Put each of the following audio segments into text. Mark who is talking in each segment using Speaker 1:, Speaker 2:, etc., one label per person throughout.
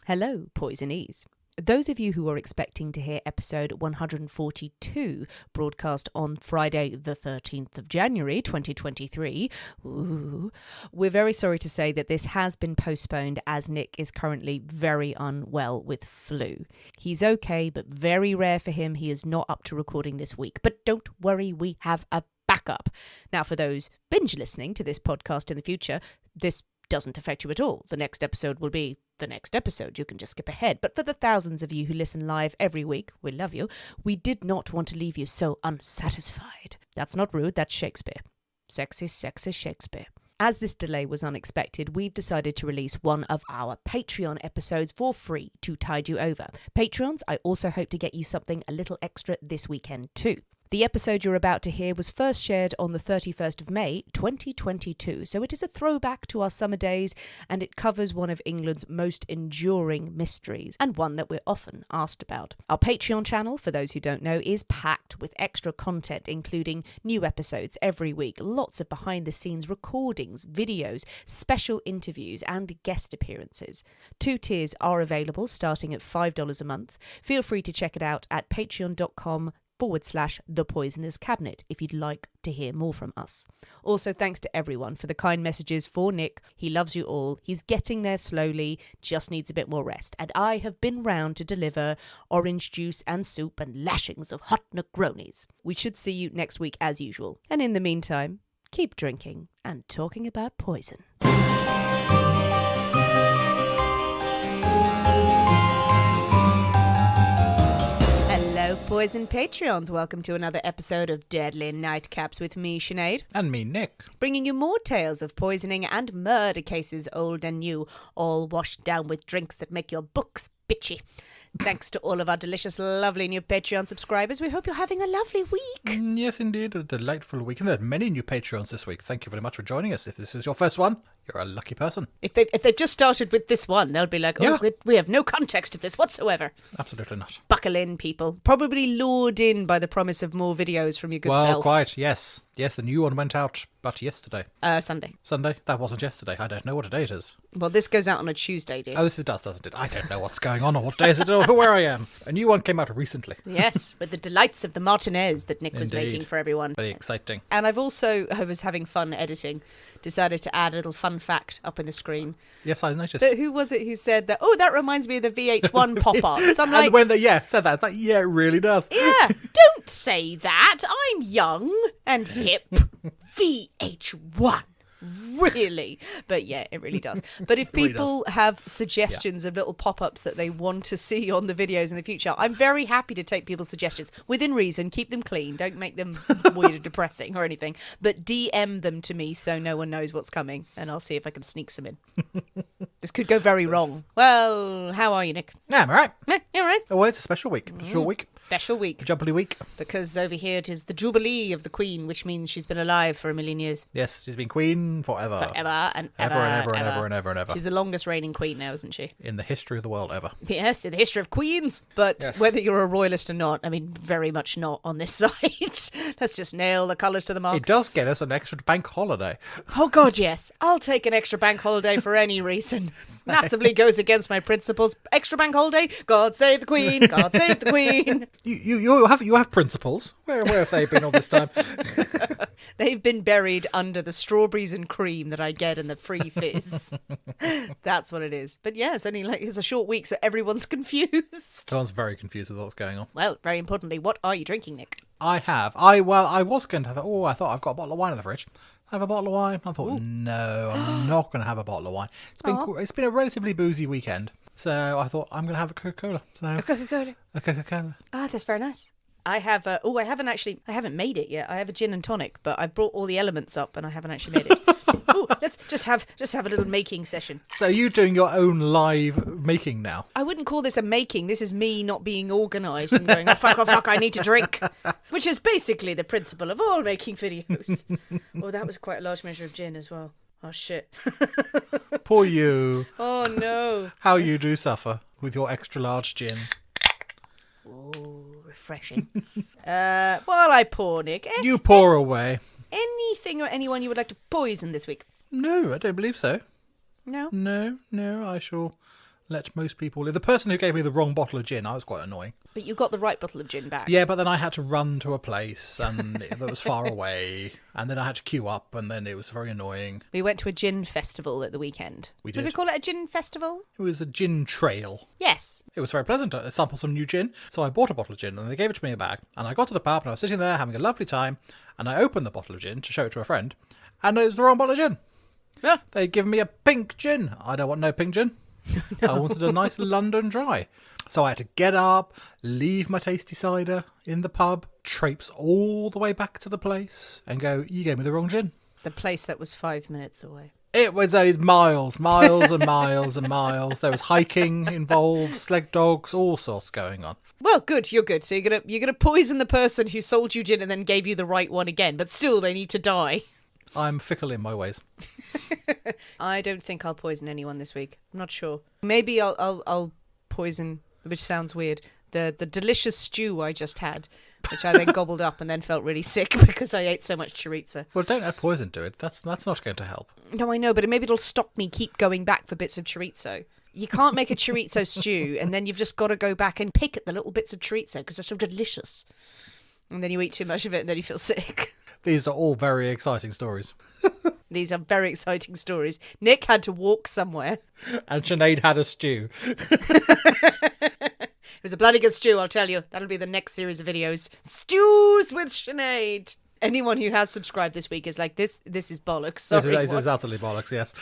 Speaker 1: Hello, Poisonees. Those of you who are expecting to hear episode 142 broadcast on Friday the 13th of January 2023, we're very sorry to say that this has been postponed as Nick is currently very unwell with flu. He's okay, but very rare for him. He is not up to recording this week. But don't worry, we have a backup. Now, for those binge listening to this podcast in the future, this doesn't affect you at all. The next episode will be the next episode. You can just skip ahead. But for the thousands of you who listen live every week, we love you. We did not want to leave you so unsatisfied. That's not rude, that's Shakespeare. Sexy, sexy Shakespeare. As this delay was unexpected, we've decided to release one of our Patreon episodes for free to tide you over. Patreons, I also hope to get you something a little extra this weekend too. The episode you're about to hear was first shared on the 31st of May, 2022, so it is a throwback to our summer days, and it covers one of England's most enduring mysteries, and one that we're often asked about. Our Patreon channel, for those who don't know, is packed with extra content, including new episodes every week, lots of behind-the-scenes recordings, videos, special interviews, and guest appearances. 2 tiers are available, starting at $5 a month. Feel free to check it out at patreon.com/The Poisoner's Cabinet if you'd like to hear more from us. Also, thanks to everyone for the kind messages for Nick. He loves you all. He's getting there slowly, just needs a bit more rest. And I have been round to deliver orange juice and soup and lashings of hot Negronis. We should see you next week as usual. And in the meantime, keep drinking and talking about poison. Hello, Poison Patreons. Welcome to another episode of Deadly Nightcaps with me, Sinead.
Speaker 2: And me, Nick.
Speaker 1: Bringing you more tales of poisoning and murder cases old and new, all washed down with drinks that make your books bitchy. Thanks to all of our delicious, lovely new Patreon subscribers. We hope you're having a lovely week.
Speaker 2: Yes, indeed. A delightful week. And there are many new Patreons this week. Thank you very much for joining us. If this is your first one, you're a lucky person.
Speaker 1: If they've just started with this one, they'll be like, oh,
Speaker 2: Yeah.
Speaker 1: we have no context of this whatsoever.
Speaker 2: Absolutely not.
Speaker 1: Buckle in, people. Probably lured in by the promise of more videos from your good self.
Speaker 2: Well, quite, yes. Yes, the new one went out, but yesterday.
Speaker 1: Sunday.
Speaker 2: Sunday? That wasn't yesterday. I don't know what day it is.
Speaker 1: Well, this goes out on a Tuesday, dear.
Speaker 2: Oh, this does, doesn't it? I don't know what's going on or what day is it or where I am. A new one came out recently.
Speaker 1: Yes, with the delights of the Martinez that Nick was
Speaker 2: Indeed.
Speaker 1: making for everyone.
Speaker 2: Very exciting.
Speaker 1: And I was having fun editing, decided to add a little fun fact up in the screen.
Speaker 2: Yes, I noticed.
Speaker 1: But who was it who said that, that reminds me of the VH1 pop-ups? I'm like,
Speaker 2: and when they said that, it's like, yeah, it really does.
Speaker 1: yeah, don't say that. I'm young and hip. VH1. Really? But yeah, it really does. But if
Speaker 2: really
Speaker 1: people have suggestions of little pop-ups that they want to see on the videos in the future, I'm very happy to take people's suggestions. Within reason, keep them clean. Don't make them weird or depressing or anything. But DM them to me so no one knows what's coming, and I'll see if I can sneak some in. This could go very wrong. Well, how are you, Nick?
Speaker 2: Yeah, I'm all right.
Speaker 1: You're all right.
Speaker 2: Oh, well, it's a special week. A short week.
Speaker 1: Special week.
Speaker 2: A jubbly week.
Speaker 1: Because over here it is the Jubilee of the Queen, which means she's been alive for 1,000,000 years.
Speaker 2: Yes, she's been queen forever.
Speaker 1: Forever and ever.
Speaker 2: Ever and ever and ever and ever and ever.
Speaker 1: She's the longest reigning queen now, isn't she?
Speaker 2: In the history of the world ever.
Speaker 1: Yes, in the history of queens. But
Speaker 2: Yes.
Speaker 1: whether you're a royalist or not, I mean, very much not on this side. Let's just nail the colours to the mark.
Speaker 2: It does get us an extra bank holiday.
Speaker 1: Oh, God, yes. I'll take an extra bank holiday for any reason. Massively goes against my principles. Extra bank holiday? God save the Queen. God save the Queen.
Speaker 2: You have principles. Where have they been all this time?
Speaker 1: They've been buried under the strawberries and cream that I get in the free fizz. That's what it is. But yeah, it's a short week, so everyone's confused.
Speaker 2: Everyone's very confused with what's going on.
Speaker 1: Well, very importantly, what are you drinking, Nick?
Speaker 2: I was going to have, I thought I've got a bottle of wine in the fridge. Have a bottle of wine. I thought, no, I'm not going to have a bottle of wine. It's been a relatively boozy weekend. So I thought I'm going to have a Coca-Cola.
Speaker 1: A Coca-Cola.
Speaker 2: A Coca-Cola.
Speaker 1: Ah, that's very nice. I have I haven't made it yet. I have a gin and tonic, but I brought all the elements up and I haven't actually made it. Ooh, let's just have a little making session.
Speaker 2: So are you doing your own live making now?
Speaker 1: I wouldn't call this a making. This is me not being organised and going, oh fuck, I need to drink. Which is basically the principle of all making videos. Oh, that was quite a large measure of gin as well. Oh, shit.
Speaker 2: Poor you.
Speaker 1: Oh, no.
Speaker 2: How you do suffer with your extra large gin.
Speaker 1: Oh, refreshing. While I pour, Nick.
Speaker 2: You pour away.
Speaker 1: Anything or anyone you would like to poison this week?
Speaker 2: No, I don't believe so.
Speaker 1: No?
Speaker 2: No, I shall let most people live. The person who gave me the wrong bottle of gin, I was quite annoying.
Speaker 1: But you got the right bottle of gin back.
Speaker 2: Yeah, but then I had to run to a place and that was far away, and then I had to queue up, and then it was very annoying.
Speaker 1: We went to a gin festival at the weekend.
Speaker 2: We
Speaker 1: Would
Speaker 2: did.
Speaker 1: we call it a gin festival?
Speaker 2: It was a gin trail.
Speaker 1: Yes.
Speaker 2: It was very pleasant. I sampled some new gin, so I bought a bottle of gin, and they gave it to me in a bag. And I got to the pub, and I was sitting there having a lovely time, and I opened the bottle of gin to show it to a friend, and it was the wrong bottle of gin.
Speaker 1: Yeah.
Speaker 2: They'd given me a pink gin. I don't want no pink gin. No. I wanted a nice London dry. So I had to get up, leave my tasty cider in the pub, traipse all the way back to the place and go, you gave me the wrong gin.
Speaker 1: The place that was 5 minutes away.
Speaker 2: It was miles and miles and miles. There was hiking involved, sled dogs, all sorts going on.
Speaker 1: Well, good, you're good. So you're gonna poison the person who sold you gin and then gave you the right one again, but still they need to die.
Speaker 2: I'm fickle in my ways.
Speaker 1: I don't think I'll poison anyone this week. I'm not sure. Maybe I'll poison, which sounds weird, the delicious stew I just had, which I then gobbled up and then felt really sick because I ate so much chorizo.
Speaker 2: Well, don't add poison to it. That's not going to help.
Speaker 1: No, I know, but maybe it'll stop me keep going back for bits of chorizo. You can't make a chorizo stew and then you've just got to go back and pick at the little bits of chorizo because they're so delicious. And then you eat too much of it and then you feel sick.
Speaker 2: These are all very exciting stories.
Speaker 1: These are very exciting stories. Nick had to walk somewhere.
Speaker 2: And Sinead had a stew.
Speaker 1: It was a bloody good stew, I'll tell you. That'll be the next series of videos. Stews with Sinead. Anyone who has subscribed this week is like, this is bollocks. Sorry,
Speaker 2: This is utterly bollocks, yes.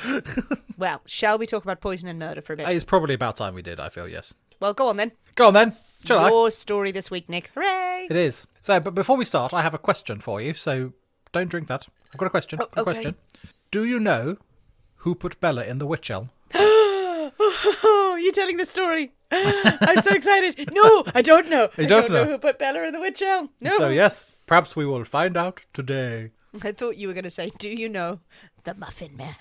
Speaker 1: Well, shall we talk about poison and murder for a bit?
Speaker 2: It's probably about time we did, I feel, yes.
Speaker 1: Well, go on then.
Speaker 2: Go on then. Shall I?
Speaker 1: Your story this week, Nick. Hooray!
Speaker 2: It is. So, but before we start, I have a question for you, so don't drink that. I've got a question.
Speaker 1: Oh, okay.
Speaker 2: Question. Do you know who put Bella in the Wych Elm?
Speaker 1: Oh, you're telling the story. I'm so excited. No, I don't know.
Speaker 2: You
Speaker 1: I
Speaker 2: don't know
Speaker 1: who put Bella in the Wych Elm. No.
Speaker 2: So, yes, perhaps we will find out today.
Speaker 1: I thought you were going to say, do you know the Muffin Man?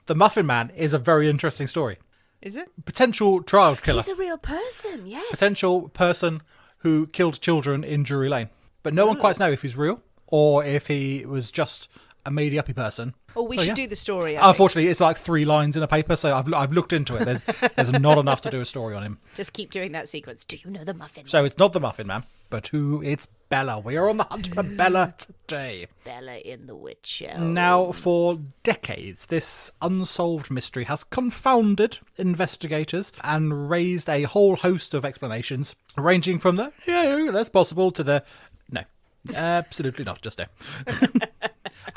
Speaker 2: The Muffin Man is a very interesting story.
Speaker 1: Is it?
Speaker 2: Potential child killer.
Speaker 1: He's a real person, yes.
Speaker 2: Potential person who killed children in Drury Lane. But no one quite knows if he's real or if he was just a made-uppy person.
Speaker 1: Oh, we should do the story.
Speaker 2: Unfortunately, it's like 3 lines in a paper, so I've looked into it. There's not enough to do a story on him.
Speaker 1: Just keep doing that sequence. Do you know the Muffin Man?
Speaker 2: So it's not the Muffin Man, but who? It's Bella. We are on the hunt for Bella today.
Speaker 1: Bella in the Wych Elm.
Speaker 2: Now, for decades, this unsolved mystery has confounded investigators and raised a whole host of explanations, ranging from the, yeah, that's possible, to the, no, absolutely not, just no.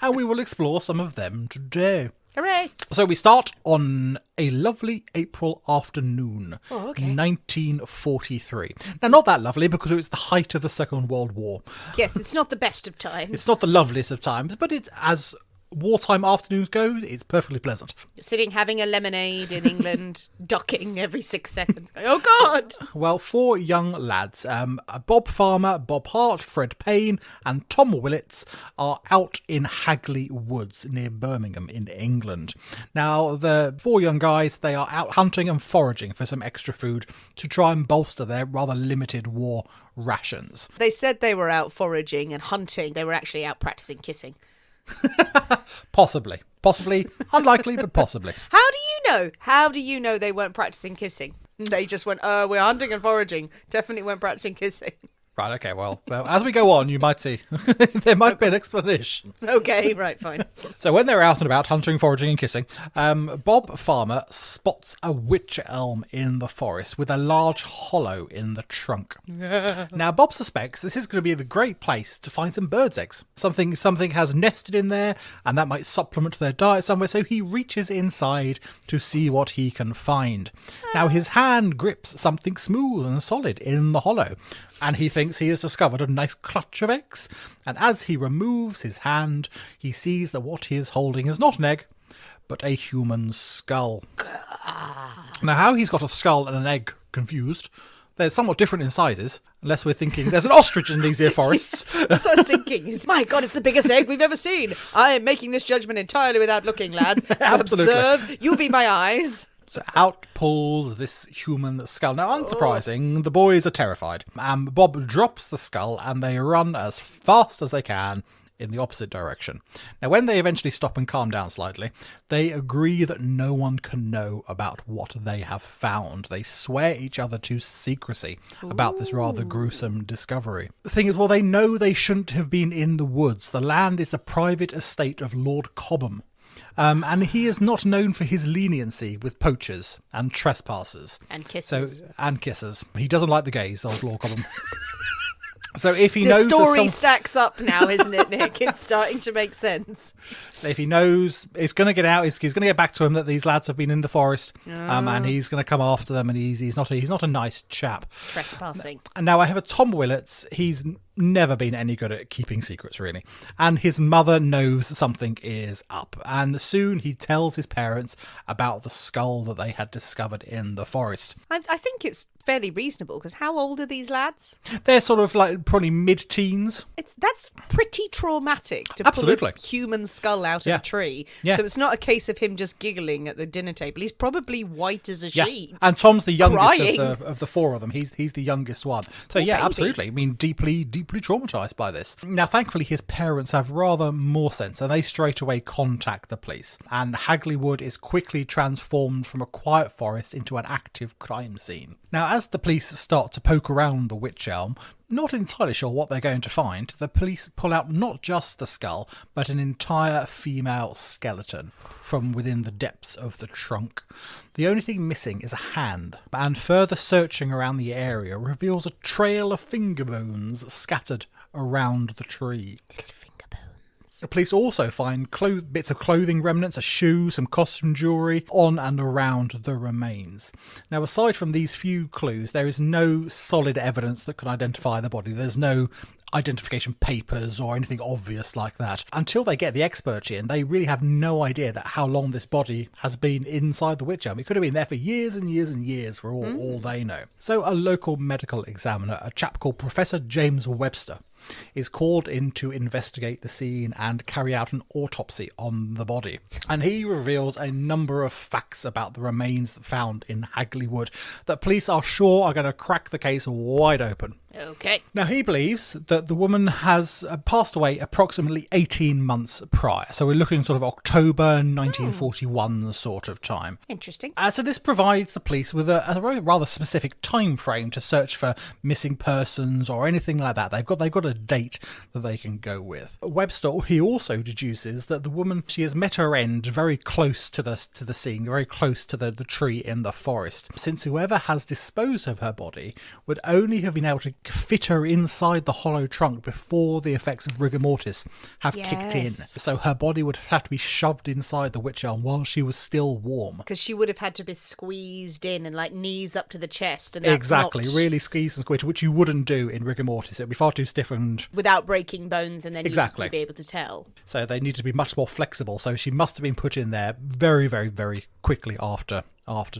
Speaker 2: And we will explore some of them today.
Speaker 1: Hooray!
Speaker 2: So we start on a lovely April afternoon,
Speaker 1: Oh, okay.
Speaker 2: 1943. Now, not that lovely because it was the height of the Second World War.
Speaker 1: Yes, it's not the best of times.
Speaker 2: It's not the loveliest of times, but it's, as wartime afternoons go, it's perfectly pleasant.
Speaker 1: You're sitting having a lemonade in England, ducking every 6 seconds. Oh, God!
Speaker 2: Well, 4 young lads, Bob Farmer, Bob Hart, Fred Payne and Tom Willits are out in Hagley Woods near Birmingham in England. Now, the 4 young guys, they are out hunting and foraging for some extra food to try and bolster their rather limited war rations.
Speaker 1: They said they were out foraging and hunting. They were actually out practicing kissing.
Speaker 2: Possibly. Unlikely, but possibly.
Speaker 1: How do you know? How do you know they weren't practicing kissing? They just went, we're hunting and foraging. Definitely weren't practicing kissing.
Speaker 2: Right, okay, well, as we go on, you might see. There might be an explanation.
Speaker 1: Okay, right, fine.
Speaker 2: So when they're out and about hunting, foraging and kissing, Bob Farmer spots a wych elm in the forest with a large hollow in the trunk. Now, Bob suspects this is going to be the great place to find some birds' eggs. Something has nested in there, and that might supplement their diet somewhere, so he reaches inside to see what he can find. Now, his hand grips something smooth and solid in the hollow, and he thinks he has discovered a nice clutch of eggs. And as he removes his hand, he sees that what he is holding is not an egg, but a human skull. Now, how he's got a skull and an egg confused, they're somewhat different in sizes, unless we're thinking there's an ostrich in these here forests.
Speaker 1: That's what I was thinking. My God, it's the biggest egg we've ever seen. I am making this judgment entirely without looking, lads.
Speaker 2: Absolutely.
Speaker 1: Observe, you be my eyes.
Speaker 2: So out pulls this human skull. Now, unsurprising, the boys are terrified. Bob drops the skull and they run as fast as they can in the opposite direction. Now, when they eventually stop and calm down slightly, they agree that no one can know about what they have found. They swear each other to secrecy about this rather gruesome discovery. The thing is, well, they know they shouldn't have been in the woods. The land is the private estate of Lord Cobham. And he is not known for his leniency with poachers and trespassers.
Speaker 1: And kisses.
Speaker 2: And kisses. He doesn't like the gays, old Lord Cobham. So if he
Speaker 1: the
Speaker 2: knows
Speaker 1: story stacks up now, isn't it, Nick? It's starting to make sense.
Speaker 2: If he knows it's going to get out, he's going to get back to him that these lads have been in the forest, and he's going to come after them, and he's not a nice chap.
Speaker 1: Trespassing.
Speaker 2: And now I have a Tom Willets. He's never been any good at keeping secrets, really, and his mother knows something is up, and soon he tells his parents about the skull that they had discovered in the forest.
Speaker 1: I think it's fairly reasonable, because how old are these lads?
Speaker 2: They're sort of like probably mid-teens.
Speaker 1: That's pretty traumatic to
Speaker 2: Absolutely.
Speaker 1: pull a human skull out of a tree.
Speaker 2: Yeah.
Speaker 1: So it's not a case of him just giggling at the dinner table. He's probably white as a sheet.
Speaker 2: And Tom's the youngest
Speaker 1: crying.
Speaker 2: of the four of them. He's the youngest one. So
Speaker 1: Baby.
Speaker 2: Absolutely. I mean, deeply traumatized by this. Now, thankfully, his parents have rather more sense, and they straight away contact the police. And Hagley Wood is quickly transformed from a quiet forest into an active crime scene. Now, as the police start to poke around the Wych Elm, not entirely sure what they're going to find, the police pull out not just the skull, but an entire female skeleton from within the depths of the trunk. The only thing missing is a hand, and further searching around the area reveals a trail of finger bones scattered around the tree. The police also find bits of clothing remnants, a shoe, some costume jewellery on and around the remains. Now, aside from these few clues, there is no solid evidence that can identify the body. There's no identification papers or anything obvious like that. Until they get the experts in, they really have no idea that how long this body has been inside the Wych Elm. It could have been there for years and years and years for all they know. So a local medical examiner, a chap called Professor James Webster, is called in to investigate the scene and carry out an autopsy on the body. And he reveals a number of facts about the remains found in Hagley Wood that police are sure are going to crack the case wide open.
Speaker 1: Okay.
Speaker 2: Now, he believes that the woman has passed away approximately 18 months prior. So we're looking sort of October 1941 sort of time.
Speaker 1: Interesting.
Speaker 2: So this provides the police with a rather specific time frame to search for missing persons or anything like that. They've got a date that they can go with. Webster, he also deduces that the woman, she has met her end very close to the scene, very close to the tree in the forest, since whoever has disposed of her body would only have been able to fit her inside the hollow trunk before the effects of rigor mortis have kicked in. So her body would have to be shoved inside the Wych Elm while she was still warm.
Speaker 1: Because she would have had to be squeezed in and like knees up to the chest. And that's
Speaker 2: exactly,
Speaker 1: not...
Speaker 2: really squeeze and squish, which you wouldn't do in rigor mortis. It would be far too stiff and...
Speaker 1: without breaking bones, and then
Speaker 2: exactly.
Speaker 1: you'd be able to tell.
Speaker 2: So they need to be much more flexible. So she must have been put in there very, very, very quickly after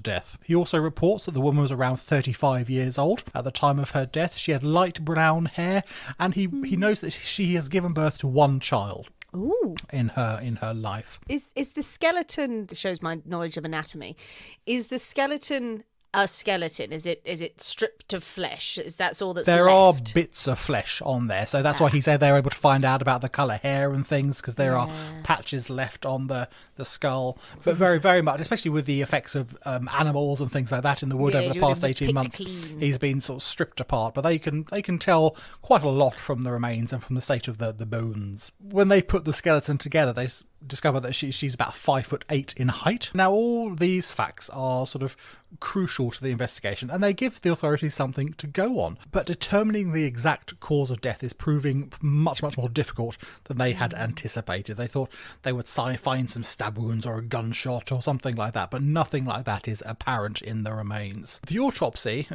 Speaker 2: death. He also reports that the woman was around 35 years old at the time of her death. She had light brown hair, and he knows that she has given birth to one child.
Speaker 1: Ooh.
Speaker 2: In her life.
Speaker 1: Is the skeleton, this shows my knowledge of anatomy, is the skeleton a skeleton? Is it stripped of flesh? Is that all that's
Speaker 2: there
Speaker 1: left?
Speaker 2: Are bits of flesh on there, so that's why he said they're able to find out about the colour hair and things, because there are patches left on the skull. But very, very much, especially with the effects of animals and things like that in the wood over the past 18 months, he's been sort of stripped apart. But they can tell quite a lot from the remains and from the state of the bones. When they put the skeleton together, they discover that she's about 5'8" in height. Now, all these facts are sort of crucial to the investigation, and they give the authorities something to go on. But determining the exact cause of death is proving much, much more difficult than they had anticipated. They thought they would find some stab wounds or a gunshot or something like that, but nothing like that is apparent in the remains. The autopsy,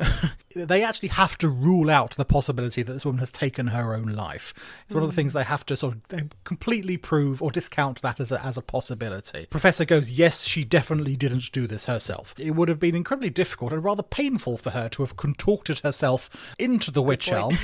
Speaker 2: they actually have to rule out the possibility that this woman has taken her own life. It's one of the things they have to sort of completely prove or discount that as a possibility. Professor goes, yes, she definitely didn't do this herself. It would have been incredibly difficult and rather painful for her to have contorted herself into the Wych Elm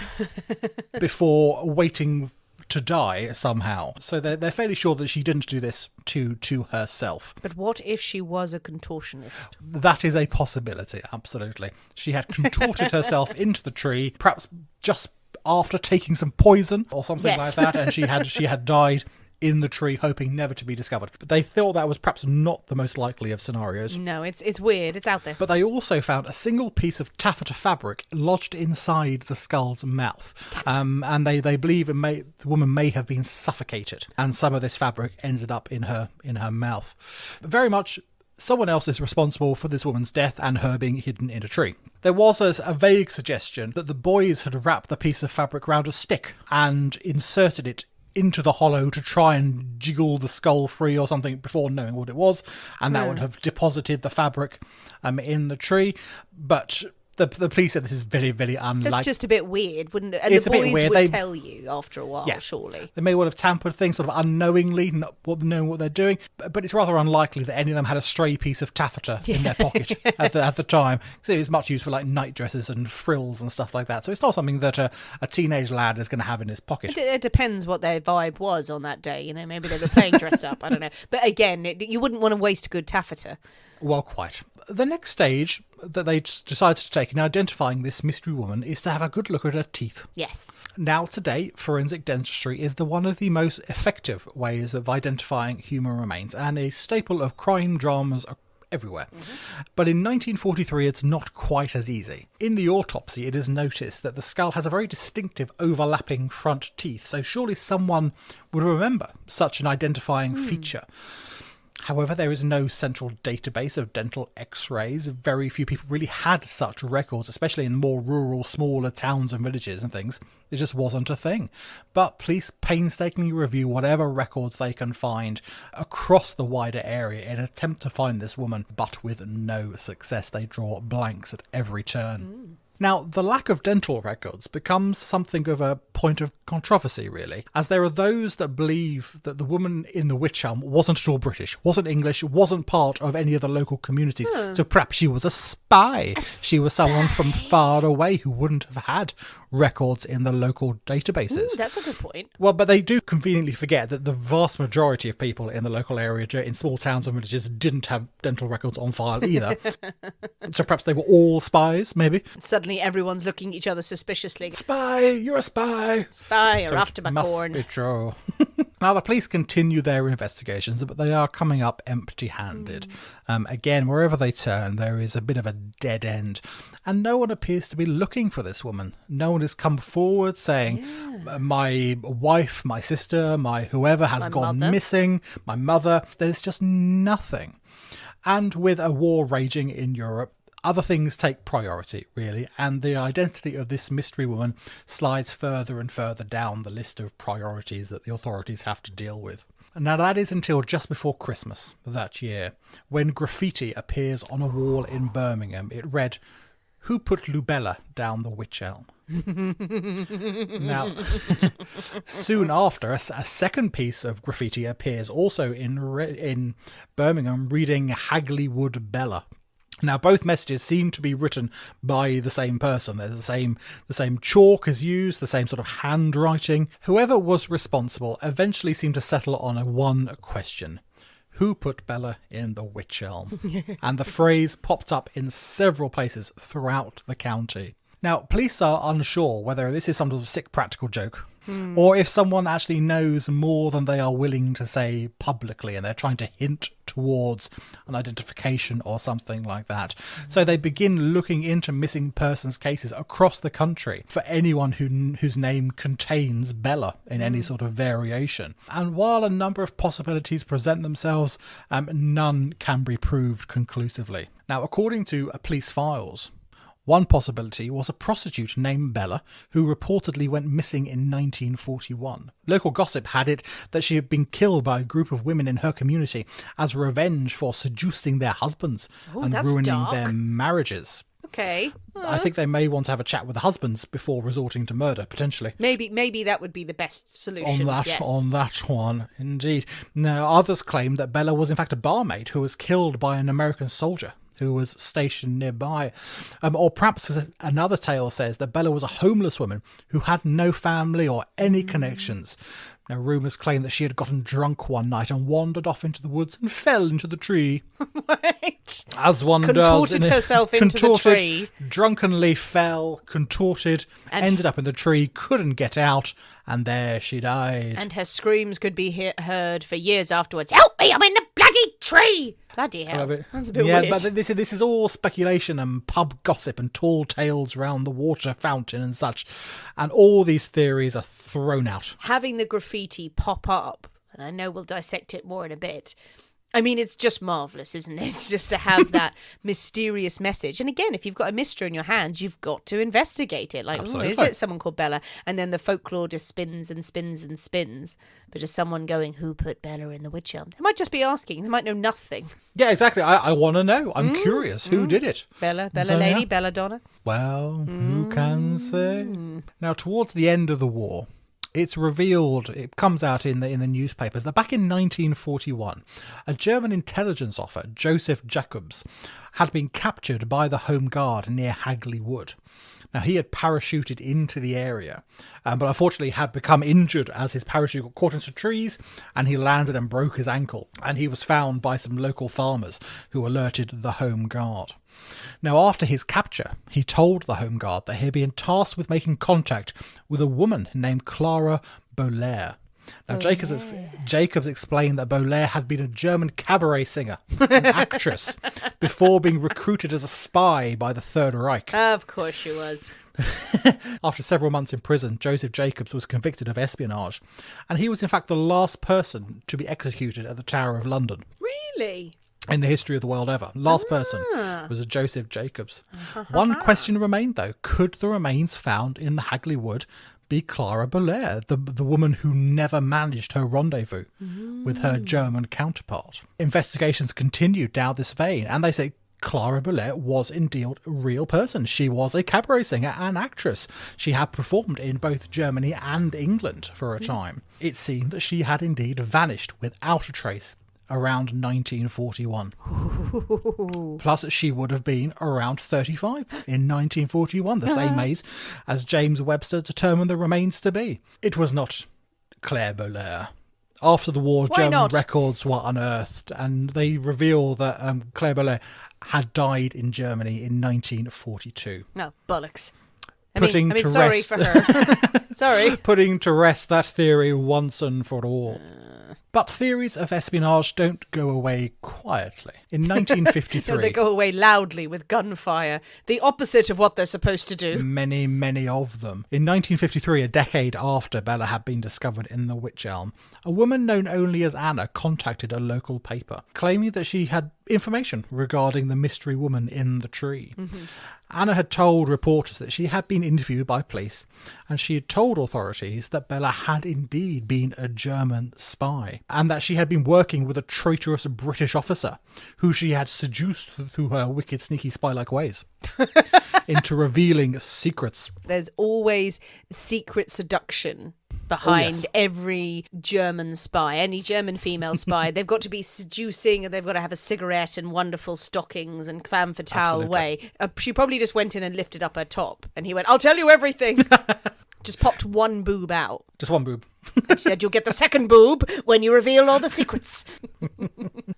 Speaker 2: before waiting to die somehow. So they're fairly sure that she didn't do this to herself.
Speaker 1: But what if she was a contortionist?
Speaker 2: That is a possibility, absolutely. She had contorted herself into the tree, perhaps just after taking some poison or something
Speaker 1: Yes.
Speaker 2: like that, and she had died in the tree, hoping never to be discovered. But they thought that was perhaps not the most likely of scenarios.
Speaker 1: No, it's weird. It's out there.
Speaker 2: But they also found a single piece of taffeta fabric lodged inside the skull's mouth. And they believe the woman may have been suffocated, and some of this fabric ended up in her mouth. Very much someone else is responsible for this woman's death and her being hidden in a tree. There was a vague suggestion that the boys had wrapped the piece of fabric round a stick and inserted it into the hollow to try and jiggle the skull free or something before knowing what it was, and that would have deposited the fabric in the tree. But the police said this is very, very unlikely.
Speaker 1: That's just a bit weird, wouldn't it? And
Speaker 2: It's
Speaker 1: the
Speaker 2: a bit
Speaker 1: boys
Speaker 2: weird.
Speaker 1: would tell you after a while,
Speaker 2: Yeah.
Speaker 1: surely.
Speaker 2: They may well have tampered things sort of unknowingly, not knowing what they're doing, but it's rather unlikely that any of them had a stray piece of taffeta in their pocket at the time. So it was much used for like night dresses and frills and stuff like that. So it's not something that a teenage lad is going to have in his pocket.
Speaker 1: It depends what their vibe was on that day. Maybe they were playing dress up. I don't know. But again, you wouldn't want to waste a good taffeta.
Speaker 2: Well, quite. The next stage that they decided to take in identifying this mystery woman is to have a good look at her teeth.
Speaker 1: Yes.
Speaker 2: Now, today, forensic dentistry is one of the most effective ways of identifying human remains and a staple of crime dramas everywhere. But in 1943, it's not quite as easy. In the autopsy, it is noticed that the skull has a very distinctive overlapping front teeth, so surely someone would remember such an identifying feature. However, there is no central database of dental x-rays. Very few people really had such records, especially in more rural, smaller towns and villages and things. It just wasn't a thing. But police painstakingly review whatever records they can find across the wider area in an attempt to find this woman, but with no success. They draw blanks at every turn. Now, the lack of dental records becomes something of a point of controversy, really, as there are those that believe that the woman in the Wych Elm wasn't at all British, wasn't English, wasn't part of any of the local communities, so perhaps she was a spy. She was someone from far away who wouldn't have had records in the local databases.
Speaker 1: Ooh, that's a good point.
Speaker 2: Well, but they do conveniently forget that the vast majority of people in the local area, in small towns and villages, didn't have dental records on file either. So perhaps they were all spies, maybe.
Speaker 1: Suddenly everyone's looking at each other suspiciously.
Speaker 2: Spy, you're a spy.
Speaker 1: Spy, you're
Speaker 2: So
Speaker 1: after my
Speaker 2: must
Speaker 1: corn.
Speaker 2: be true. Now, the police continue their investigations, but they are coming up empty-handed. Again, wherever they turn, there is a bit of a dead end. And no one appears to be looking for this woman. No one has come forward saying, my wife, my sister, my whoever has
Speaker 1: My
Speaker 2: gone
Speaker 1: mother.
Speaker 2: missing, my mother. There's just nothing. And with a war raging in Europe, other things take priority, really, and the identity of this mystery woman slides further and further down the list of priorities that the authorities have to deal with. Now, that is until just before Christmas that year, when graffiti appears on a wall in Birmingham. It read, "Who put Lubella down the Wych Elm?" Now, soon after, a second piece of graffiti appears also in Birmingham, reading "Hagleywood Bella." Now, both messages seem to be written by the same person. There's the same chalk is used, the same sort of handwriting. Whoever was responsible eventually seemed to settle on one question. Who put Bella in the Wych Elm? And the phrase popped up in several places throughout the county. Now, police are unsure whether this is some sort of sick practical joke or if someone actually knows more than they are willing to say publicly and they're trying to hint towards an identification or something like that. So they begin looking into missing persons cases across the country for anyone whose name contains Bella in any sort of variation. And while a number of possibilities present themselves, none can be proved conclusively. Now, according to police files, one possibility was a prostitute named Bella who reportedly went missing in 1941. Local gossip had it that she had been killed by a group of women in her community as revenge for seducing their husbands and
Speaker 1: that's
Speaker 2: ruining
Speaker 1: dark.
Speaker 2: their marriages.
Speaker 1: Okay.
Speaker 2: I think they may want to have a chat with the husbands before resorting to murder, potentially.
Speaker 1: Maybe that would be the best solution. Yes.
Speaker 2: On that one, indeed. Now, others claim that Bella was in fact a barmaid who was killed by an American soldier who was stationed nearby. Or perhaps another tale says that Bella was a homeless woman who had no family or any connections. Now, rumours claim that she had gotten drunk one night and wandered off into the woods and fell into the tree.
Speaker 1: Right.
Speaker 2: As one
Speaker 1: Contorted
Speaker 2: does.
Speaker 1: herself into the tree.
Speaker 2: Drunkenly fell, contorted, ended up in the tree, couldn't get out, and there she died.
Speaker 1: And her screams could be heard for years afterwards. Help me, I'm in the bloody tree! Bloody hell. That's a bit weird.
Speaker 2: But this is all speculation and pub gossip and tall tales round the water fountain and such. And all these theories are thrown out.
Speaker 1: Having the graffiti pop up, and I know we'll dissect it more in a bit, I mean, it's just marvellous, isn't it? Just to have that mysterious message. And again, if you've got a mystery in your hands, you've got to investigate it. Like, oh, is it someone called Bella? And then the folklore just spins and spins and spins. But just someone going, who put Bella in the Wych Elm? They might just be asking. They might know nothing.
Speaker 2: Yeah, exactly. I want to know. I'm curious. Who did it?
Speaker 1: Bella lady, Belladonna.
Speaker 2: Well, who can say? Now, towards the end of the war, it's revealed, it comes out in the newspapers, that back in 1941, a German intelligence officer, Joseph Jacobs, had been captured by the Home Guard near Hagley Wood. Now, he had parachuted into the area, but unfortunately had become injured as his parachute got caught into trees, and he landed and broke his ankle. And he was found by some local farmers who alerted the Home Guard. Now, after his capture, he told the Home Guard that he had been tasked with making contact with a woman named Clara Boller. Now, Jacobs explained that Boller had been a German cabaret singer, an actress, before being recruited as a spy by the Third Reich.
Speaker 1: Of course she was.
Speaker 2: After several months in prison, Joseph Jacobs was convicted of espionage, and he was in fact the last person to be executed at the Tower of London.
Speaker 1: Really?
Speaker 2: In the history of the world ever. Last person was Joseph Jacobs. One question remained, though. Could the remains found in the Hagley Wood be Clara Boller, the woman who never managed her rendezvous with her German counterpart? Investigations continued down this vein, and they say Clara Boller was indeed a real person. She was a cabaret singer and actress. She had performed in both Germany and England for a time. It seemed that she had indeed vanished without a trace around 1941. Plus, she would have been around 35 in 1941, the same age as James Webster determined the remains to be. It was not Claire Boller. After the war, German records were unearthed, and they reveal that Claire Boller had died in Germany in 1942.
Speaker 1: No, bollocks.
Speaker 2: Sorry
Speaker 1: for her. Sorry.
Speaker 2: Putting to rest that theory once and for all. But theories of espionage don't go away quietly. In 1953...
Speaker 1: No, they go away loudly with gunfire. The opposite of what they're supposed to do.
Speaker 2: Many, many of them. In 1953, a decade after Bella had been discovered in the Wych Elm, a woman known only as Anna contacted a local paper, claiming that she had information regarding the mystery woman in the tree. Anna had told reporters that she had been interviewed by police, and she had told authorities that Bella had indeed been a German spy, and that she had been working with a traitorous British officer who she had seduced through her wicked, sneaky spy-like ways into revealing secrets.
Speaker 1: There's always secret seduction behind every German spy, any German female spy. They've got to be seducing, and they've got to have a cigarette and wonderful stockings and femme fatale way. She probably just went in and lifted up her top, and he went, "I'll tell you everything." Just popped one boob out.
Speaker 2: Just one boob.
Speaker 1: And she said, "You'll get the second boob when you reveal all the secrets."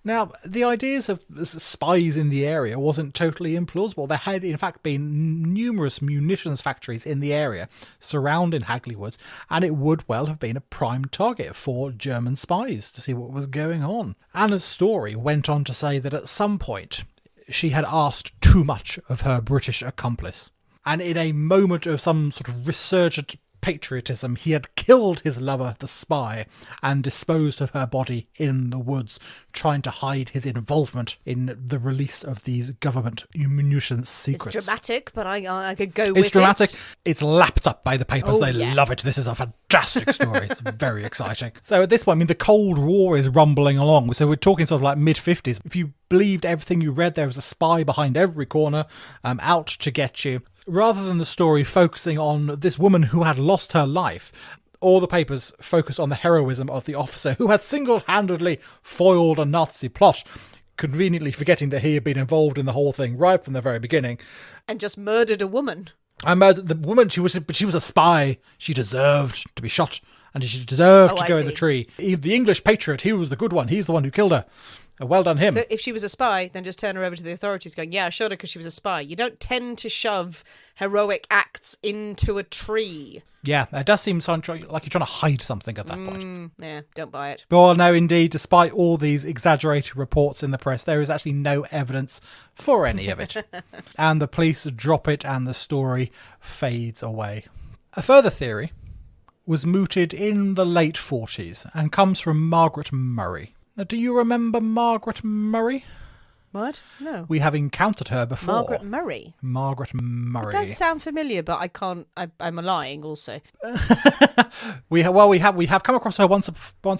Speaker 2: Now, the ideas of spies in the area wasn't totally implausible. There had, in fact, been numerous munitions factories in the area surrounding Hagley Woods, and it would well have been a prime target for German spies to see what was going on. Anna's story went on to say that at some point, she had asked too much of her British accomplice. And in a moment of some sort of resurgent patriotism, he had killed his lover, the spy, and disposed of her body in the woods, trying to hide his involvement in the release of these government munitions secrets.
Speaker 1: It's dramatic, but I could go with it.
Speaker 2: It's dramatic. It's lapped up by the papers. They love it. This is a fantastic story. It's very exciting. So at this point, I mean, the Cold War is rumbling along. So we're talking sort of like mid-50s. If you believed everything you read, there was a spy behind every corner, out to get you. Rather than the story focusing on this woman who had lost her life, all the papers focused on the heroism of the officer who had single-handedly foiled a Nazi plot, conveniently forgetting that he had been involved in the whole thing right from the very beginning.
Speaker 1: And just murdered a woman.
Speaker 2: I murdered the woman. She was a spy. She deserved to be shot and she deserved to
Speaker 1: I
Speaker 2: go in the
Speaker 1: see.
Speaker 2: tree. The English patriot, he was the good one. He's the one who killed her. Well done him.
Speaker 1: So if she was a spy, then just turn her over to the authorities going, yeah, I shot her because she was a spy. You don't tend to shove heroic acts into a tree.
Speaker 2: Yeah, it does seem like you're trying to hide something at that point.
Speaker 1: Yeah, don't buy it.
Speaker 2: Well, no, indeed, despite all these exaggerated reports in the press, there is actually no evidence for any of it. And the police drop it and the story fades away. A further theory was mooted in the late 40s and comes from Margaret Murray. Now, do you remember Margaret Murray?
Speaker 1: What? No.
Speaker 2: We have encountered her before.
Speaker 1: Margaret Murray.
Speaker 2: Margaret Murray.
Speaker 1: It does sound familiar, but I can't. I'm lying. Also,
Speaker 2: we have come across her once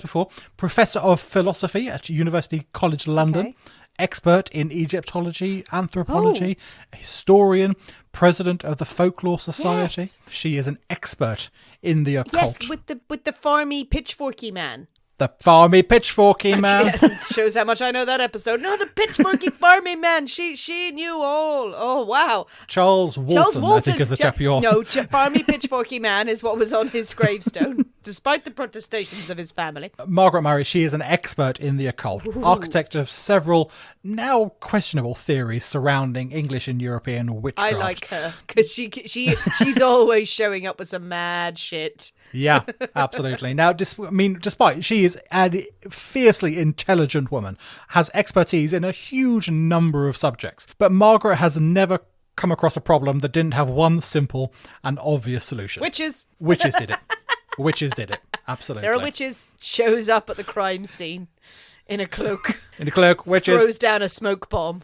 Speaker 2: before. Professor of philosophy at University College London,
Speaker 1: Okay.
Speaker 2: expert in Egyptology, anthropology, historian, president of the Folklore Society.
Speaker 1: Yes.
Speaker 2: She is an expert in the occult.
Speaker 1: yes, with the farmy pitchforky man.
Speaker 2: The farmy pitchforky man.
Speaker 1: Yeah, it shows how much I know that episode. No, the pitchforky farmy man. She knew all. Oh wow.
Speaker 2: Charles Walton, I think, is the chap you're...
Speaker 1: No, farmy pitchforky man is what was on his gravestone, despite the protestations of his family.
Speaker 2: Margaret Murray, she is an expert in the occult, architect of several now questionable theories surrounding English and European witchcraft.
Speaker 1: I like her because she's always showing up with some mad shit.
Speaker 2: Yeah, absolutely. Now, despite she is a fiercely intelligent woman, has expertise in a huge number of subjects, but Margaret has never come across a problem that didn't have one simple and obvious solution.
Speaker 1: Witches.
Speaker 2: Witches did it. Witches did it. Absolutely.
Speaker 1: There are witches. Shows up at the crime scene in a cloak.
Speaker 2: In the cloak, witches.
Speaker 1: Throws down a smoke bomb.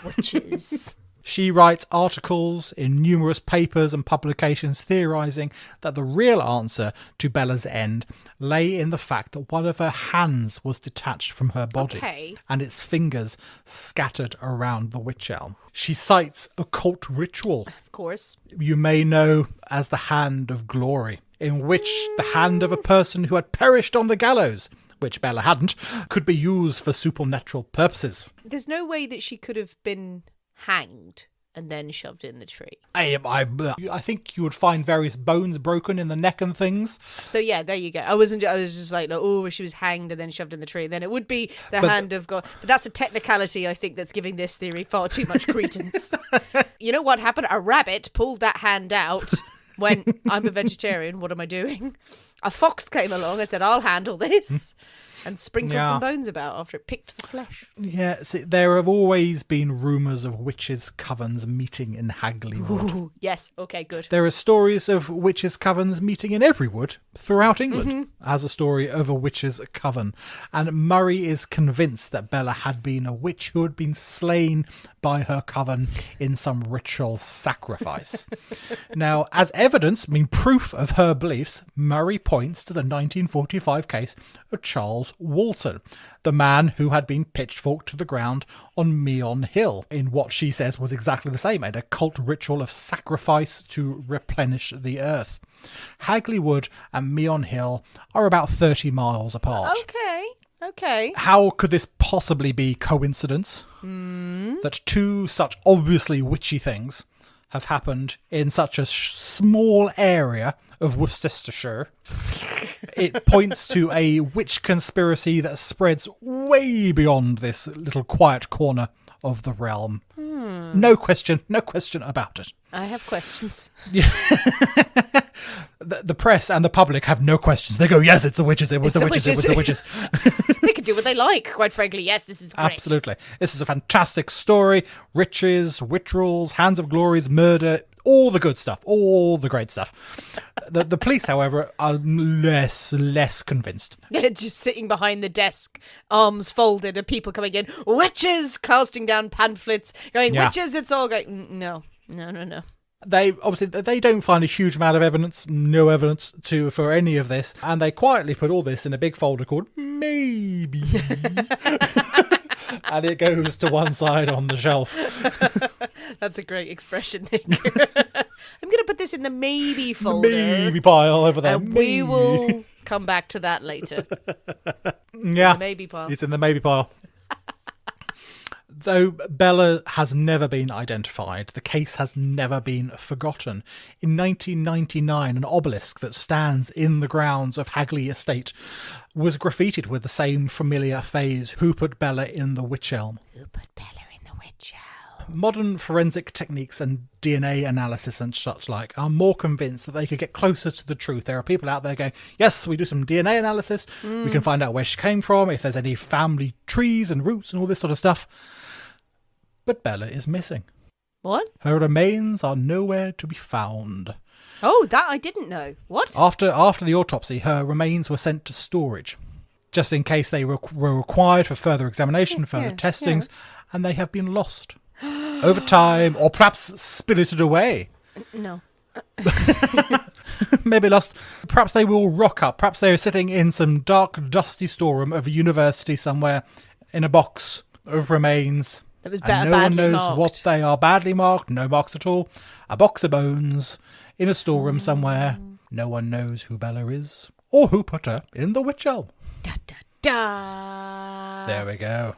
Speaker 1: Witches.
Speaker 2: She writes articles in numerous papers and publications theorising that the real answer to Bella's end lay in the fact that one of her hands was detached from her body
Speaker 1: Okay.
Speaker 2: and its fingers scattered around the Wych Elm. She cites occult ritual
Speaker 1: Of course.
Speaker 2: you may know as the Hand of Glory, in which the hand of a person who had perished on the gallows, which Bella hadn't, could be used for supernatural purposes.
Speaker 1: There's no way that she could have been hanged and then shoved in the tree.
Speaker 2: I think you would find various bones broken in the neck and things.
Speaker 1: So yeah, there you go. I was just like, oh, she was hanged and then shoved in the tree. Then it would be the hand of God. But that's a technicality, I think, that's giving this theory far too much credence. You know what happened? A rabbit pulled that hand out. When I'm a vegetarian, what am I doing? A fox came along and said, I'll handle this. And sprinkled some bones about after it picked the flesh.
Speaker 2: Yeah, see, there have always been rumours of witches' covens meeting in Hagley Wood.
Speaker 1: Ooh, yes, okay, good.
Speaker 2: There are stories of witches' covens meeting in every wood throughout England as a story of a witch's coven. And Murray is convinced that Bella had been a witch who had been slain by her coven in some ritual sacrifice. Now, as evidence, proof of her beliefs, Murray points to the 1945 case of Charles Walton, the man who had been pitchforked to the ground on Meon Hill in what she says was exactly the same, an occult ritual of sacrifice to replenish the earth. Hagley Wood and Meon Hill are about 30 miles apart.
Speaker 1: Okay.
Speaker 2: How could this possibly be coincidence? That two such obviously witchy things have happened in such a small area of Worcestershire. It points to a witch conspiracy that spreads way beyond this little quiet corner of the realm. No question about it.
Speaker 1: I have questions.
Speaker 2: The press and the public have no questions. They go, yes, it's the witches, it was the witches, it was the witches.
Speaker 1: They can do what they like, quite frankly. Yes, this is great.
Speaker 2: Absolutely. This is a fantastic story. Riches, rituals, hands of glories, murder, all the good stuff, all the great stuff. The police, however, are less convinced.
Speaker 1: Just sitting behind the desk, arms folded, and people coming in, witches, casting down pamphlets, going, witches, it's all going, no.
Speaker 2: They don't find a huge amount of evidence, no evidence for any of this, and they quietly put all this in a big folder called Maybe. And it goes to one side on the shelf.
Speaker 1: That's a great expression, Nick. I'm going to put this in the maybe folder.
Speaker 2: Maybe pile over there.
Speaker 1: And we will come back to that later.
Speaker 2: Yeah.
Speaker 1: The maybe pile.
Speaker 2: It's in the maybe pile. Though Bella has never been identified, the case has never been forgotten. In 1999, an obelisk that stands in the grounds of Hagley Estate was graffitied with the same familiar phrase, "Who put Bella in the Wych Elm?"
Speaker 1: Who put Bella in the Wych Elm?
Speaker 2: Modern forensic techniques and DNA analysis and such like are more convinced that they could get closer to the truth. There are people out there going, yes, we do some DNA analysis, we can find out where she came from, if there's any family trees and roots and all this sort of stuff. But Bella is missing.
Speaker 1: What?
Speaker 2: Her remains are nowhere to be found.
Speaker 1: Oh, that I didn't know. What?
Speaker 2: After the autopsy, her remains were sent to storage, just in case they were required for further examination, further testings, and they have been lost. Over time, or perhaps spirited away.
Speaker 1: No.
Speaker 2: Maybe lost. Perhaps they will rock up. Perhaps they are sitting in some dark, dusty storeroom of a university somewhere in a box of remains.
Speaker 1: That was
Speaker 2: and no one knows what they are. Badly marked, no marks at all. A box of bones in a storeroom somewhere. No one knows who Bella is or who put her in the Wych Elm.
Speaker 1: Da, da, da.
Speaker 2: There we go.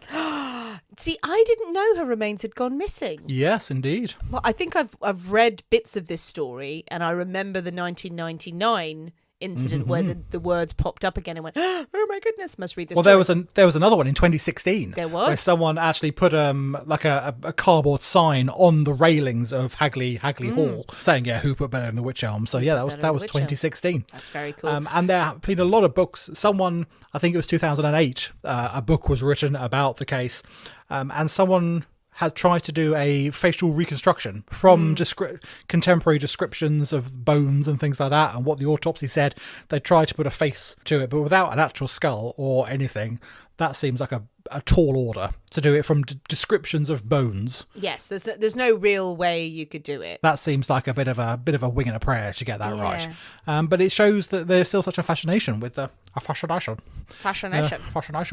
Speaker 1: See, I didn't know her remains had gone missing.
Speaker 2: Yes, indeed.
Speaker 1: Well, I think I've read bits of this story, and I remember the 1999 incident where the words popped up again and went, oh my goodness, must read this story.
Speaker 2: There was another one in 2016.
Speaker 1: There was?
Speaker 2: Where someone actually put like a cardboard sign on the railings of Hagley Hall saying, who put Bella in the Wych Elm. So that was 2016.
Speaker 1: That's very cool.
Speaker 2: And there have been a lot of books. Someone, I think it was 2008, a book was written about the case, and someone had tried to do a facial reconstruction from contemporary descriptions of bones and things like that and what the autopsy said. They tried to put a face to it, but without an actual skull or anything. That seems like a tall order to do it from descriptions of bones.
Speaker 1: Yes, there's no real way you could do it.
Speaker 2: That seems like a bit of a wing and a prayer to get that right. But it shows that there's still such a fascination with fascination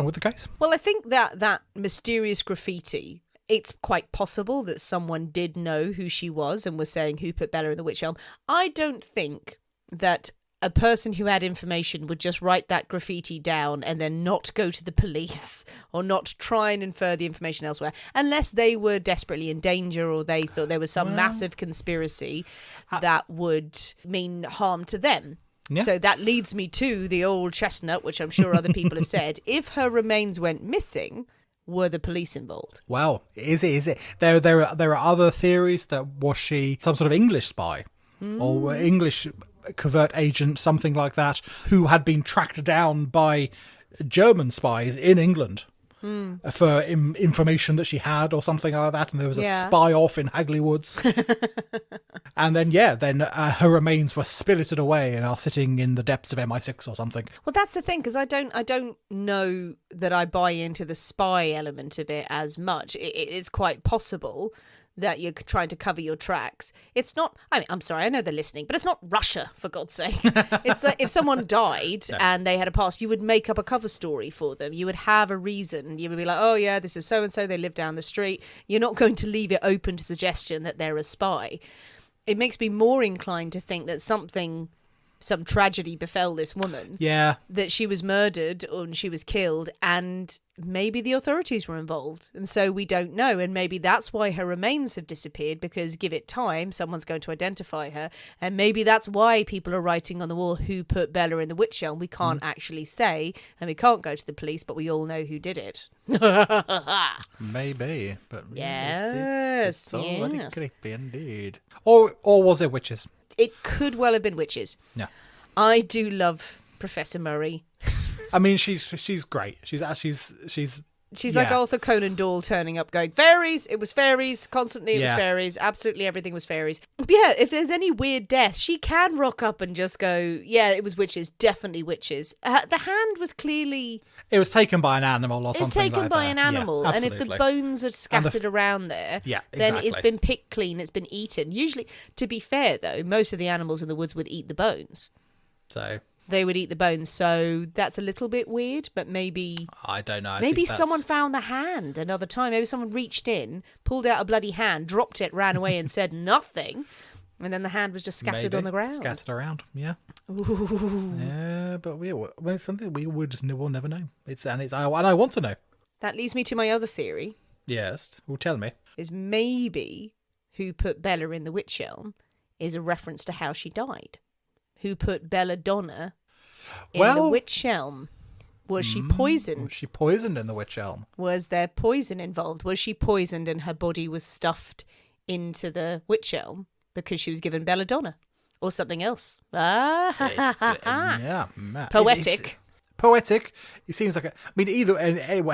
Speaker 2: with the case.
Speaker 1: Well, I think that mysterious graffiti, it's quite possible that someone did know who she was and was saying, who put Bella in the Wych Elm. I don't think that a person who had information would just write that graffiti down and then not go to the police or not try and infer the information elsewhere, unless they were desperately in danger or they thought there was some massive conspiracy that would mean harm to them. Yeah. So that leads me to the old chestnut, which I'm sure other people have said. If her remains went missing, were the police involved?
Speaker 2: Well, is it? There are other theories that was she some sort of English spy or English covert agent, something like that, who had been tracked down by German spies in England for information that she had or something like that, and there was a spy off in Hagley Woods. And then her remains were spirited away and are sitting in the depths of MI6 or something.
Speaker 1: Well, that's the thing, because I don't know that I buy into the spy element of it as much. It's quite possible that you're trying to cover your tracks. It's not, I'm sorry, I know they're listening, but it's not Russia, for God's sake. It's like if someone died and they had a past, you would make up a cover story for them. You would have a reason. You would be like, oh yeah, this is so-and-so, they live down the street. You're not going to leave it open to suggestion that they're a spy. It makes me more inclined to think that some tragedy befell this woman. Yeah. That she was murdered or she was killed, and maybe the authorities were involved. And so we don't know. And maybe that's why her remains have disappeared, because give it time, someone's going to identify her. And maybe that's why people are writing on the wall, who put Bella in the Wych Elm. We can't actually say, and we can't go to the police, but we all know who did it.
Speaker 2: Maybe. But
Speaker 1: yes,
Speaker 2: it's already creepy indeed. Or was it witches?
Speaker 1: It could well have been witches. Yeah. I do love Professor Murray.
Speaker 2: I mean, she's great. She's
Speaker 1: like Arthur Conan Doyle turning up going, fairies, it was fairies, constantly it was fairies, absolutely everything was fairies. But yeah, if there's any weird death, she can rock up and just go, yeah, it was witches, definitely witches. The hand was clearly...
Speaker 2: It was taken by an animal or something like that.
Speaker 1: It's taken by an animal, and if the bones are scattered around there, then it's been picked clean, it's been eaten. Usually, to be fair though, most of the animals in the woods would eat the bones.
Speaker 2: So...
Speaker 1: They would eat the bones, so that's a little bit weird, but maybe...
Speaker 2: I don't know.
Speaker 1: Maybe someone found the hand another time. Maybe someone reached in, pulled out a bloody hand, dropped it, ran away and said nothing, and then the hand was just scattered on the ground.
Speaker 2: Scattered around, yeah.
Speaker 1: Ooh.
Speaker 2: Yeah, but it's something we'll never know. And I want to know.
Speaker 1: That leads me to my other theory,
Speaker 2: Yes. Well, tell me.
Speaker 1: is maybe who put Bella in the Wych Elm is a reference to how she died. Who put Belladonna in the Wych Elm? Was she poisoned?
Speaker 2: Was she poisoned in the Wych Elm?
Speaker 1: Was there poison involved? Was she poisoned and her body was stuffed into the Wych Elm because she was given belladonna or something else?
Speaker 2: Yeah,
Speaker 1: Poetic.
Speaker 2: Poetic. It seems like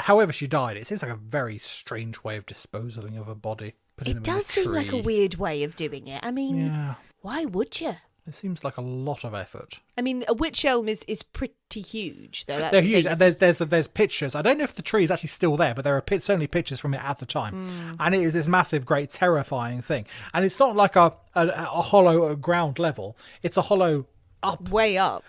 Speaker 2: however she died, it seems like a very strange way of disposing of a body.
Speaker 1: It does seem like a weird way of doing it. I mean, why would you?
Speaker 2: It seems like a lot of effort.
Speaker 1: I mean, a Wych Elm is pretty huge. Though.
Speaker 2: They're huge. And there's pictures. I don't know if the tree is actually still there, but there are certainly pictures from it at the time. And it is this massive, great, terrifying thing. And it's not like a hollow ground level. It's a hollow
Speaker 1: way up.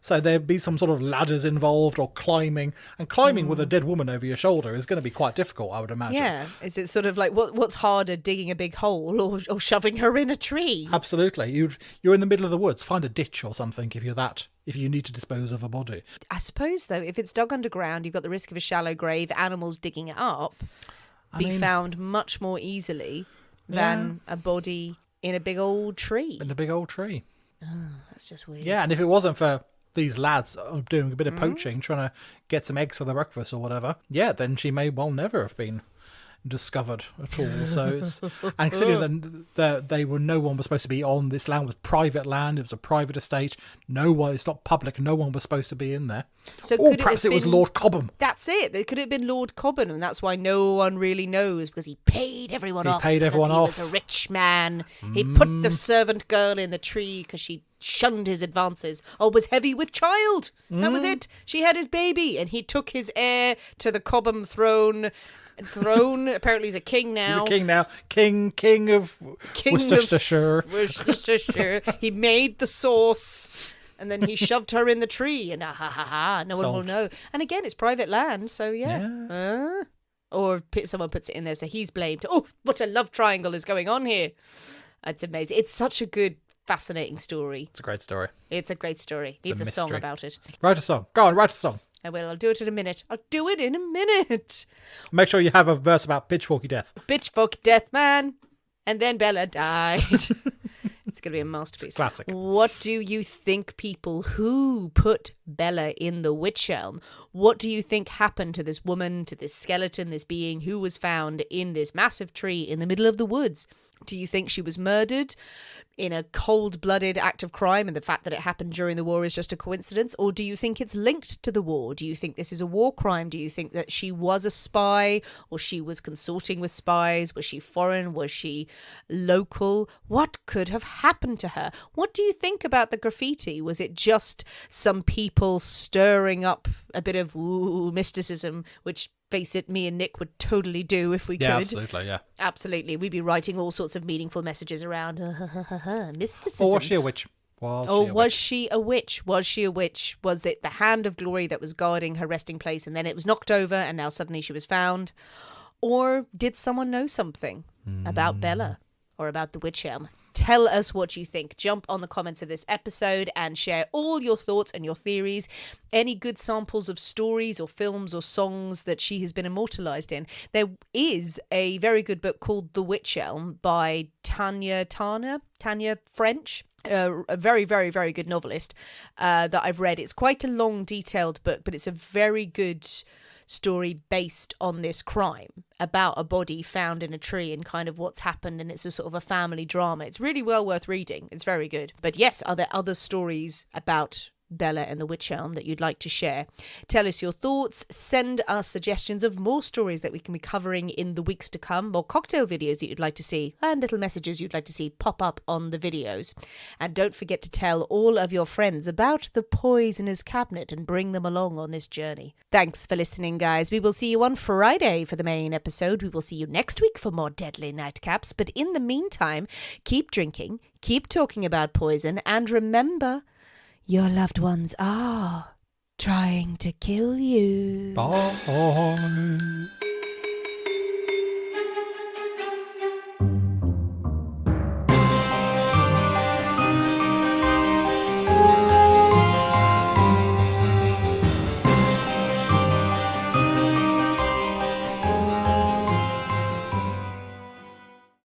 Speaker 2: So there'd be some sort of ladders involved or climbing. And climbing with a dead woman over your shoulder is going to be quite difficult, I would imagine.
Speaker 1: Yeah. Is it sort of like what's harder, digging a big hole or shoving her in a tree?
Speaker 2: Absolutely. You're in the middle of the woods. Find a ditch or something if you need to dispose of a body.
Speaker 1: I suppose, though, if it's dug underground, you've got the risk of a shallow grave, animals digging it up, found much more easily than a body in a big old tree.
Speaker 2: Oh,
Speaker 1: that's just weird.
Speaker 2: Yeah, and if it wasn't for these lads doing a bit of poaching, trying to get some eggs for the breakfast or whatever, then she may well never have been discovered at all. So it's and considering that no one was supposed to be on this land, was private land, it was a private estate, it's not public, no one was supposed to be in there.
Speaker 1: So
Speaker 2: perhaps it was Lord Cobham.
Speaker 1: That's it. It could have been Lord Cobham, and that's why no one really knows, because he paid everyone off.
Speaker 2: He
Speaker 1: was a rich man. He put the servant girl in the tree because she shunned his advances, or was heavy with child. That was it. She had his baby, and he took his heir to the Cobham throne. Apparently he's a king now. King of Worcestershire. He made the sauce, and then he shoved her in the tree, and no one will know. And again, it's private land, so or someone puts it in there, so he's blamed. Oh, what a love triangle is going on here. It's amazing. It's such a good, fascinating story.
Speaker 2: It's a great story.
Speaker 1: Needs a song about it.
Speaker 2: Write a song. Go on, write a song.
Speaker 1: I will. I'll do it in a minute.
Speaker 2: Make sure you have a verse about pitchforky death.
Speaker 1: Pitchforky death, man. And then Bella died. It's going to be a masterpiece.
Speaker 2: Classic.
Speaker 1: What do you think, people who put Bella in the Wych Elm? What do you think happened to this woman, to this skeleton, this being who was found in this massive tree in the middle of the woods? Do you think she was murdered in a cold-blooded act of crime and the fact that it happened during the war is just a coincidence? Or do you think it's linked to the war? Do you think this is a war crime? Do you think that she was a spy, or she was consorting with spies? Was she foreign? Was she local? What could have happened to her? What do you think about the graffiti? Was it just some people stirring up a bit of mysticism, which, face it, me and Nick would totally do if we could. Absolutely. We'd be writing all sorts of meaningful messages around mysticism.
Speaker 2: Or was she a witch?
Speaker 1: Was she a witch? Was it the hand of glory that was guarding her resting place, and then it was knocked over and now suddenly she was found? Or did someone know something about Bella or about the Wych Elm? Tell us what you think. Jump on the comments of this episode and share all your thoughts and your theories. Any good samples of stories or films or songs that she has been immortalized in. There is a very good book called The Wych Elm by Tanya French. A very, very, very good novelist that I've read. It's quite a long, detailed book, but it's a very good story based on this crime, about a body found in a tree and kind of what's happened, and it's a sort of a family drama. It's really well worth reading. It's very good. But yes, are there other stories about Bella and the Wych Elm that you'd like to share? Tell us your thoughts. Send us suggestions of more stories that we can be covering in the weeks to come, more cocktail videos that you'd like to see, and little messages you'd like to see pop up on the videos. And don't forget to tell all of your friends about the Poisoner's Cabinet and bring them along on this journey. Thanks for listening, guys. We will see you on Friday for the main episode. We will see you next week for more Deadly Nightcaps. But in the meantime, keep drinking, keep talking about poison, and remember, your loved ones are trying to kill you.
Speaker 2: Bye.